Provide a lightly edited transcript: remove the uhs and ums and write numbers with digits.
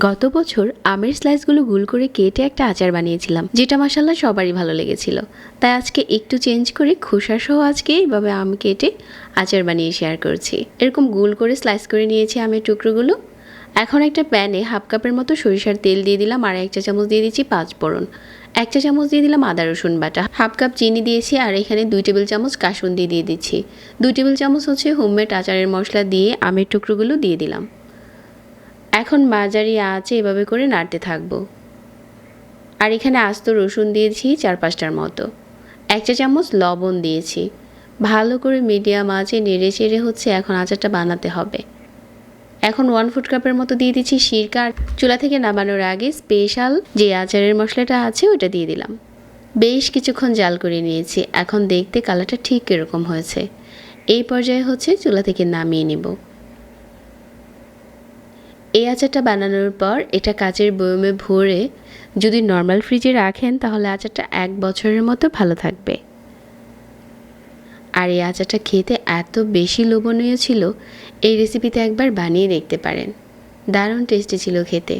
গত বছর আমের স্লাইসগুলো গোল করে কেটে একটা আচার বানিয়েছিলাম, যেটা মাশাআল্লাহ সবারই ভালো লেগেছিল। তাই আজকে একটু চেঞ্জ করে খোসাসহ আজকে এইভাবে আম কেটে আচার বানিয়ে শেয়ার করছি। এরকম গোল করে স্লাইস করে নিয়েছি আমের টুকরোগুলো। এখন একটা প্যানে হাফ কাপের মতো সরিষার তেল দিয়ে দিলাম, আর 1 চা চামচ দিয়ে দিচ্ছি 5 ফোড়ন, 1 চা চামচ দিয়ে দিলাম আদা রসুন বাটা, হাফ কাপ চিনি দিয়েছি, আর এখানে 2 টেবিল চামচ কাসুন্দি দিয়ে দিচ্ছি। 2 টেবিল চামচ হচ্ছে হোমমেড আচারের মশলা দিয়ে আমের টুকরোগুলো দিয়ে দিলাম। এখন মাঝারি আঁচে এভাবে করে নাড়তে থাকবো। আর এখানে আস্ত রসুন দিয়েছি 4-5টার মতো, 1 চা চামচ লবণ দিয়েছি। ভালো করে মিডিয়াম আঁচে নেড়ে চেড়ে হচ্ছে এখন আচারটা বানাতে হবে। এখন 1 ফুট কাপের মতো দিয়ে দিচ্ছি সিরকা। চুলা থেকে নামানোর আগে স্পেশাল যে আচারের মশলাটা আছে ওটা দিয়ে দিলাম। বেশ কিছুক্ষণ জাল করে নিয়েছি। এখন দেখতে কালারটা ঠিক এরকম হয়েছে। এই পর্যায়ে হচ্ছে চুলা থেকে নামিয়ে নেব। এই আচারটা বানানোর পর এটা কাচের বয়মে ভরে যদি নর্মাল ফ্রিজে রাখেন তাহলে আচারটা 1 বছরের মতো ভালো থাকবে। আর এই আচারটা খেতে এত বেশি লোভনীয় ছিল, এই রেসিপিতে একবার বানিয়ে দেখতে পারেন। দারুণ টেস্টি ছিল খেতে।